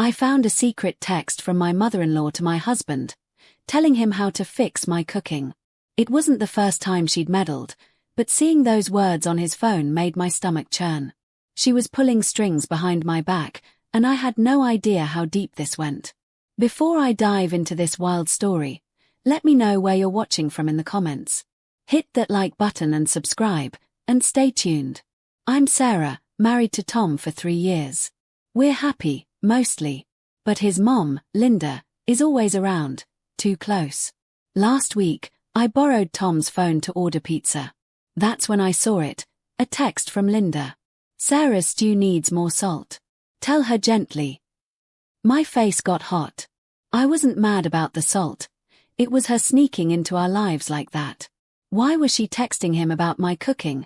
I found a secret text from my mother-in-law to my husband, telling him how to fix my cooking. It wasn't the first time she'd meddled, but seeing those words on his phone made my stomach churn. She was pulling strings behind my back, and I had no idea how deep this went. Before I dive into this wild story, let me know where you're watching from in the comments. Hit that like button and subscribe, and stay tuned. I'm Sarah, married to Tom for 3 years. We're happy, mostly. But his mom, Linda, is always around, too close. Last week, I borrowed Tom's phone to order pizza. That's when I saw it, a text from Linda. Sarah's stew needs more salt. Tell her gently. My face got hot. I wasn't mad about the salt. It was her sneaking into our lives like that. Why was she texting him about my cooking?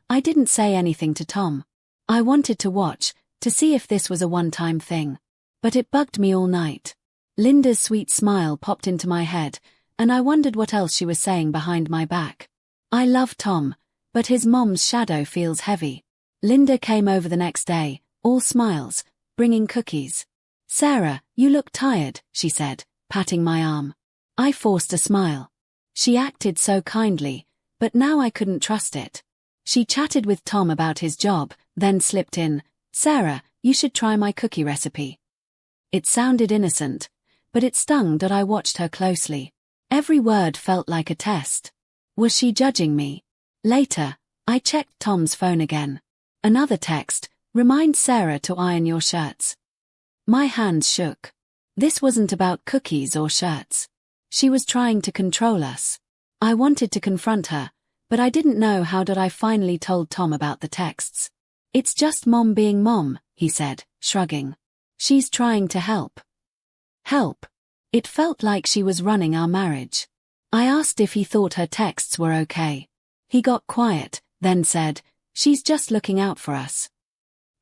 I didn't say anything to Tom. I wanted to watch, to see if this was a one-time thing. But it bugged me all night. Linda's sweet smile popped into my head, and I wondered what else she was saying behind my back. I love Tom, but his mom's shadow feels heavy. Linda came over the next day, all smiles, bringing cookies. Sarah, you look tired, she said, patting my arm. I forced a smile. She acted so kindly, but now I couldn't trust it. She chatted with Tom about his job, then slipped in, Sarah, you should try my cookie recipe. It sounded innocent, but it stung that I watched her closely. Every word felt like a test. Was she judging me? Later, I checked Tom's phone again. Another text, remind Sarah to iron your shirts. My hands shook. This wasn't about cookies or shirts. She was trying to control us. I wanted to confront her, but I didn't know how. I finally told Tom about the texts. It's just mom being mom, he said, shrugging. She's trying to help. Help? It felt like she was running our marriage. I asked if he thought her texts were okay. He got quiet, then said, she's just looking out for us.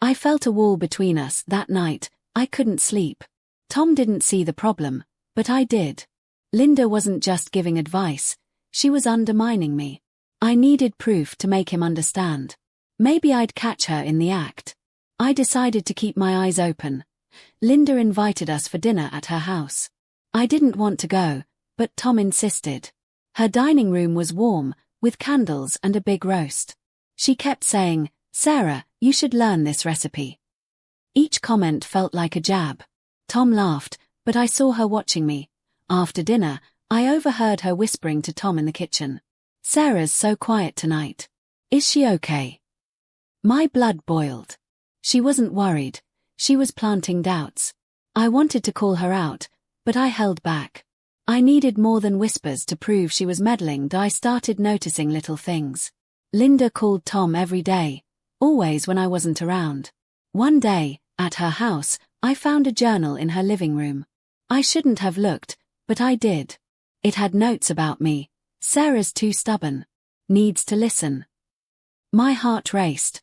I felt a wall between us that night. I couldn't sleep. Tom didn't see the problem, but I did. Linda wasn't just giving advice, she was undermining me. I needed proof to make him understand. Maybe I'd catch her in the act. I decided to keep my eyes open. Linda invited us for dinner at her house. I didn't want to go, but Tom insisted. Her dining room was warm, with candles and a big roast. She kept saying, Sarah, you should learn this recipe. Each comment felt like a jab. Tom laughed, but I saw her watching me. After dinner, I overheard her whispering to Tom in the kitchen. Sarah's so quiet tonight. Is she okay? My blood boiled. She wasn't worried. She was planting doubts. I wanted to call her out, but I held back. I needed more than whispers to prove she was meddling. I started noticing little things. Linda called Tom every day, always when I wasn't around. One day, at her house, I found a journal in her living room. I shouldn't have looked, but I did. It had notes about me. Sarah's too stubborn. Needs to listen. My heart raced.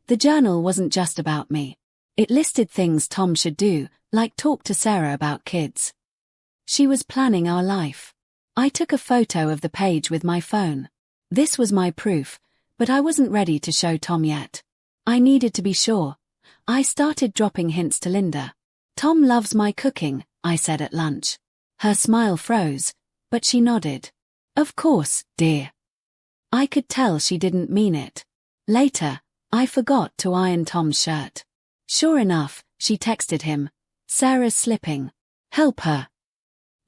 The journal wasn't just about me. It listed things Tom should do, like talk to Sarah about kids. She was planning our life. I took a photo of the page with my phone. This was my proof, but I wasn't ready to show Tom yet. I needed to be sure. I started dropping hints to Linda. Tom loves my cooking, I said at lunch. Her smile froze, but she nodded. Of course, dear. I could tell she didn't mean it. Later, I forgot to iron Tom's shirt. Sure enough, she texted him. Sarah's slipping. Help her.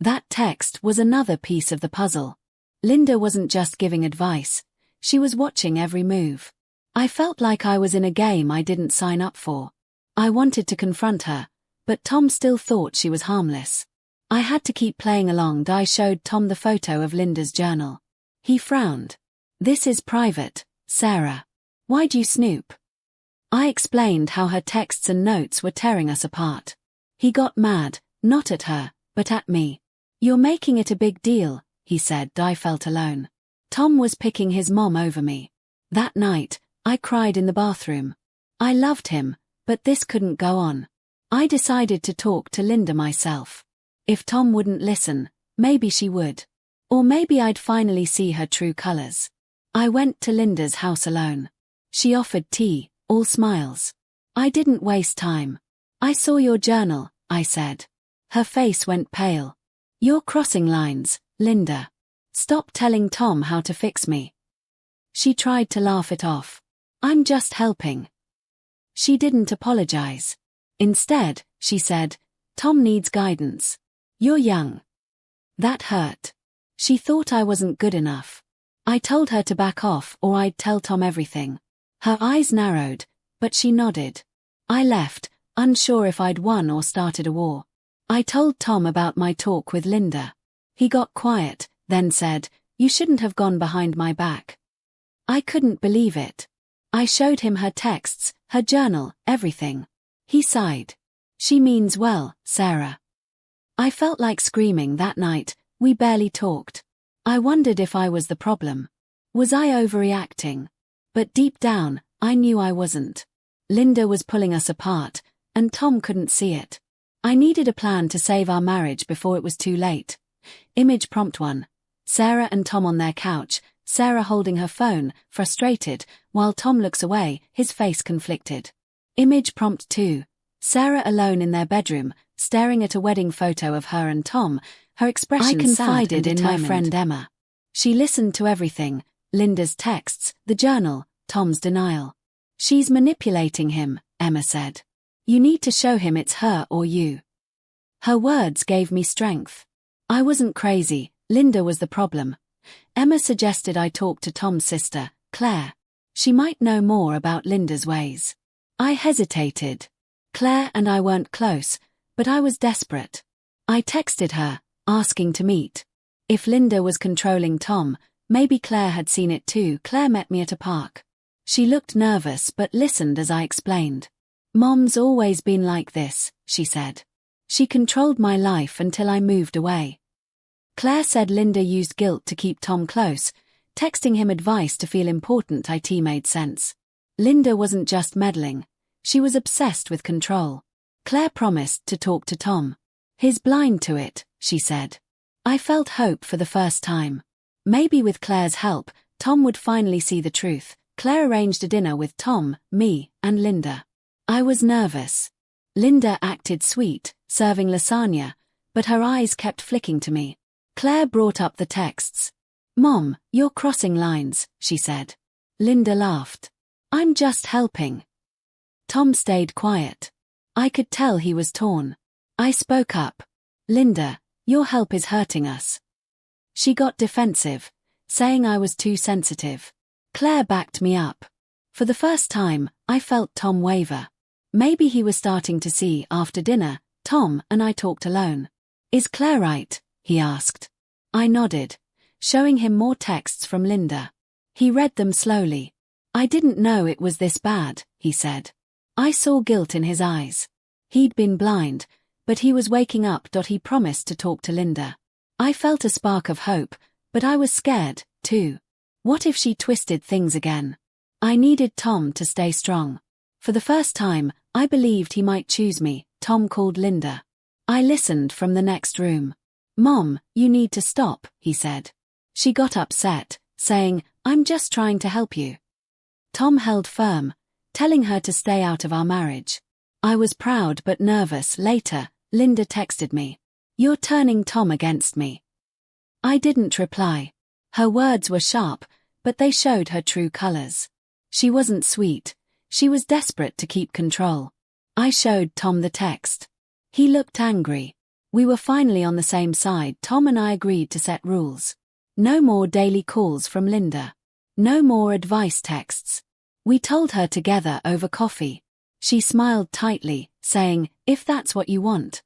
That text was another piece of the puzzle. Linda wasn't just giving advice. She was watching every move. I felt like I was in a game I didn't sign up for. I wanted to confront her, but Tom still thought she was harmless. I had to keep playing along. I showed Tom the photo of Linda's journal. He frowned. This is private, Sarah. Why'd you snoop? I explained how her texts and notes were tearing us apart. He got mad, not at her, but at me. You're making it a big deal, he said. I felt alone. Tom was picking his mom over me. That night, I cried in the bathroom. I loved him, but this couldn't go on. I decided to talk to Linda myself. If Tom wouldn't listen, maybe she would. Or maybe I'd finally see her true colors. I went to Linda's house alone. She offered tea, all smiles. I didn't waste time. I saw your journal, I said. Her face went pale. You're crossing lines, Linda. Stop telling Tom how to fix me. She tried to laugh it off. I'm just helping. She didn't apologize. Instead, she said, Tom needs guidance. You're young. That hurt. She thought I wasn't good enough. I told her to back off or I'd tell Tom everything. Her eyes narrowed, but she nodded. I left, unsure if I'd won or started a war. I told Tom about my talk with Linda. He got quiet, then said, You shouldn't have gone behind my back. I couldn't believe it. I showed him her texts, her journal, everything. He sighed. She means well, Sarah. I felt like screaming that night. We barely talked. I wondered if I was the problem. Was I overreacting? But deep down, I knew I wasn't. Linda was pulling us apart, and Tom couldn't see it. I needed a plan to save our marriage before it was too late. Image prompt 1. Sarah and Tom on their couch, Sarah holding her phone, frustrated, while Tom looks away, his face conflicted. Image prompt 2. Sarah alone in their bedroom, staring at a wedding photo of her and Tom, her expression sad and determined. I confided in my friend Emma. She listened to everything, Linda's texts, the journal, Tom's denial. She's manipulating him, Emma said. You need to show him it's her or you. Her words gave me strength. I wasn't crazy, Linda was the problem. Emma suggested I talk to Tom's sister, Claire. She might know more about Linda's ways. I hesitated. Claire and I weren't close, but I was desperate. I texted her, asking to meet. If Linda was controlling Tom, maybe Claire had seen it too. Claire met me at a park. She looked nervous but listened as I explained. Mom's always been like this, she said. She controlled my life until I moved away. Claire said Linda used guilt to keep Tom close, texting him advice to feel important. It made sense. Linda wasn't just meddling. She was obsessed with control. Claire promised to talk to Tom. He's blind to it, she said. I felt hope for the first time. Maybe with Claire's help, Tom would finally see the truth. Claire arranged a dinner with Tom, me, and Linda. I was nervous. Linda acted sweet, serving lasagna, but her eyes kept flicking to me. Claire brought up the texts. Mom, you're crossing lines, she said. Linda laughed. I'm just helping. Tom stayed quiet. I could tell he was torn. I spoke up. Linda, your help is hurting us. She got defensive, saying I was too sensitive. Claire backed me up. For the first time, I felt Tom waver. Maybe he was starting to see. After dinner, Tom and I talked alone. Is Claire right? He asked. I nodded, showing him more texts from Linda. He read them slowly. I didn't know it was this bad, he said. I saw guilt in his eyes. He'd been blind, but he was waking up. He promised to talk to Linda. I felt a spark of hope, but I was scared, too. What if she twisted things again? I needed Tom to stay strong. For the first time, I believed he might choose me. Tom called Linda. I listened from the next room. Mom, you need to stop, he said. She got upset, saying, I'm just trying to help you. Tom held firm, telling her to stay out of our marriage. I was proud but nervous. Later, Linda texted me. You're turning Tom against me. I didn't reply. Her words were sharp, but they showed her true colors. She wasn't sweet. She was desperate to keep control. I showed Tom the text. He looked angry. We were finally on the same side. Tom and I agreed to set rules. No more daily calls from Linda. No more advice texts. We told her together over coffee. She smiled tightly, saying, if that's what you want.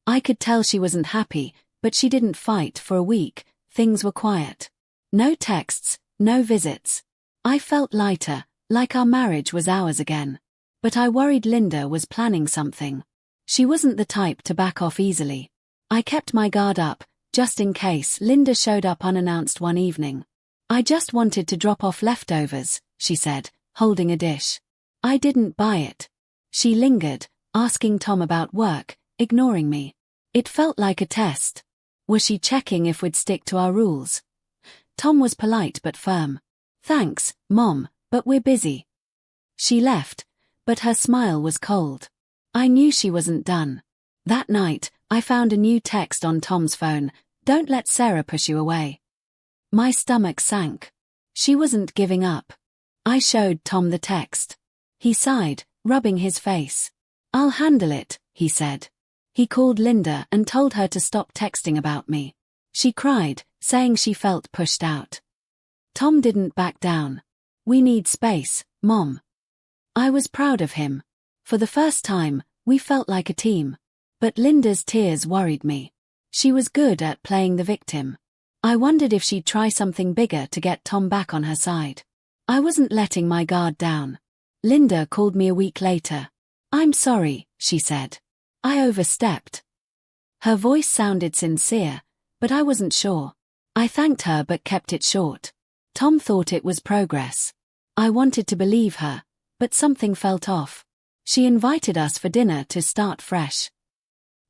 I could tell she wasn't happy, but she didn't fight. For a week, things were quiet. No texts, no visits. I felt lighter, like our marriage was ours again. But I worried Linda was planning something. She wasn't the type to back off easily. I kept my guard up, just in case. Linda showed up unannounced one evening. I just wanted to drop off leftovers, she said, holding a dish. I didn't buy it. She lingered, asking Tom about work, ignoring me. It felt like a test. Was she checking if we'd stick to our rules? Tom was polite but firm. Thanks, Mom, but we're busy. She left, but her smile was cold. I knew she wasn't done. That night, I found a new text on Tom's phone: "Don't let Sarah push you away." My stomach sank. She wasn't giving up. I showed Tom the text. He sighed, rubbing his face. "I'll handle it," he said. He called Linda and told her to stop texting about me. She cried, saying she felt pushed out. Tom didn't back down. "We need space, Mom." I was proud of him. For the first time, we felt like a team. But Linda's tears worried me. She was good at playing the victim. I wondered if she'd try something bigger to get Tom back on her side. I wasn't letting my guard down. Linda called me a week later. "I'm sorry," she said. "I overstepped." Her voice sounded sincere, but I wasn't sure. I thanked her but kept it short. Tom thought it was progress. I wanted to believe her, but something felt off. She invited us for dinner to start fresh.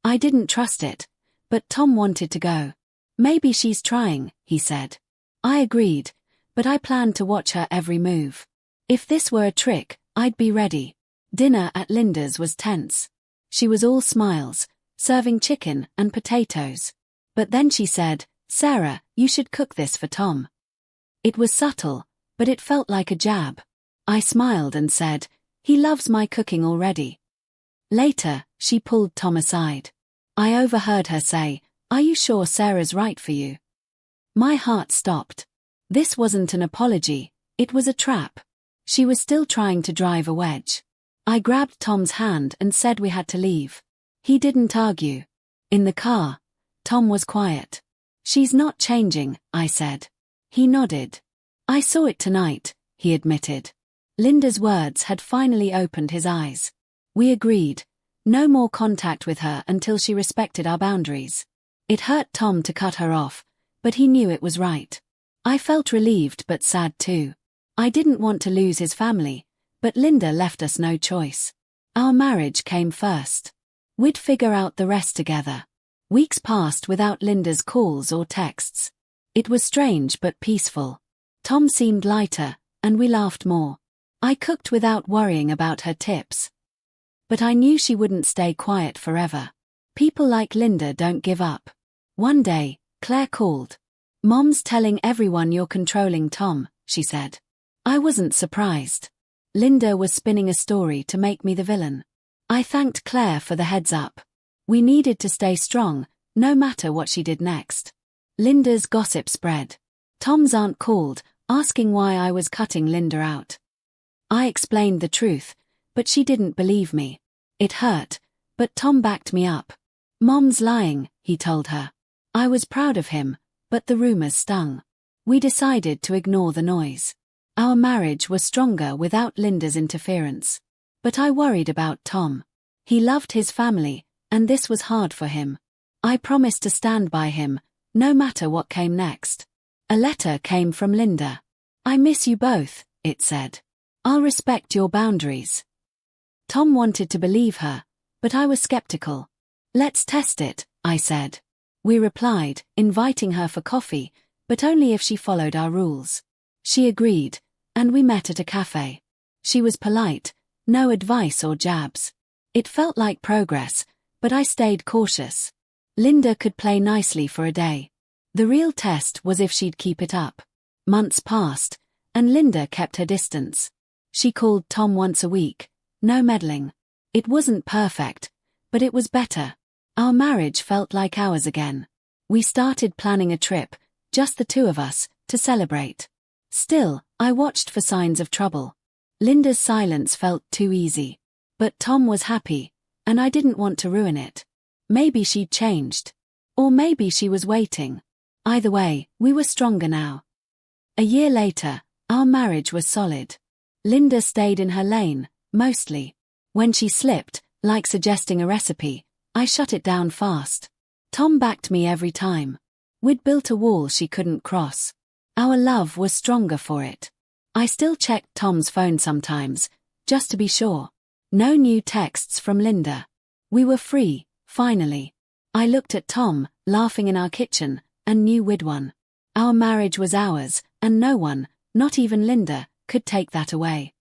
I didn't trust it, but Tom wanted to go. "Maybe she's trying," he said. I agreed, but I planned to watch her every move. If this were a trick, I'd be ready. Dinner at Linda's was tense. She was all smiles, serving chicken and potatoes. But then she said, "Sarah, you should cook this for Tom." It was subtle, but it felt like a jab. I smiled and said, "He loves my cooking already." Later, she pulled Tom aside. I overheard her say, "Are you sure Sarah's right for you?" My heart stopped. This wasn't an apology, it was a trap. She was still trying to drive a wedge. I grabbed Tom's hand and said we had to leave. He didn't argue. In the car, Tom was quiet. "She's not changing," I said. He nodded. "I saw it tonight," he admitted. Linda's words had finally opened his eyes. We agreed. No more contact with her until she respected our boundaries. It hurt Tom to cut her off, but he knew it was right. I felt relieved but sad too. I didn't want to lose his family, but Linda left us no choice. Our marriage came first. We'd figure out the rest together. Weeks passed without Linda's calls or texts. It was strange but peaceful. Tom seemed lighter, and we laughed more. I cooked without worrying about her tips. But I knew she wouldn't stay quiet forever. People like Linda don't give up. One day, Claire called. "Mom's telling everyone you're controlling Tom," she said. I wasn't surprised. Linda was spinning a story to make me the villain. I thanked Claire for the heads up. We needed to stay strong, no matter what she did next. Linda's gossip spread. Tom's aunt called, asking why I was cutting Linda out. I explained the truth, but she didn't believe me. It hurt, but Tom backed me up. "Mom's lying," he told her. I was proud of him, but the rumors stung. We decided to ignore the noise. Our marriage was stronger without Linda's interference. But I worried about Tom. He loved his family, and this was hard for him. I promised to stand by him, no matter what came next. A letter came from Linda. "I miss you both," it said. "I'll respect your boundaries." Tom wanted to believe her, but I was skeptical. "Let's test it," I said. We replied, inviting her for coffee, but only if she followed our rules. She agreed, and we met at a cafe. She was polite, no advice or jabs. It felt like progress, but I stayed cautious. Linda could play nicely for a day. The real test was if she'd keep it up. Months passed, and Linda kept her distance. She called Tom once a week, no meddling. It wasn't perfect, but it was better. Our marriage felt like ours again. We started planning a trip, just the two of us, to celebrate. Still, I watched for signs of trouble. Linda's silence felt too easy. But Tom was happy, and I didn't want to ruin it. Maybe she'd changed. Or maybe she was waiting. Either way, we were stronger now. A year later, our marriage was solid. Linda stayed in her lane, mostly. When she slipped, like suggesting a recipe, I shut it down fast. Tom backed me every time. We'd built a wall she couldn't cross. Our love was stronger for it. I still checked Tom's phone sometimes, just to be sure. No new texts from Linda. We were free, finally. I looked at Tom, laughing in our kitchen, and knew we'd won. Our marriage was ours, and no one, not even Linda, could take that away.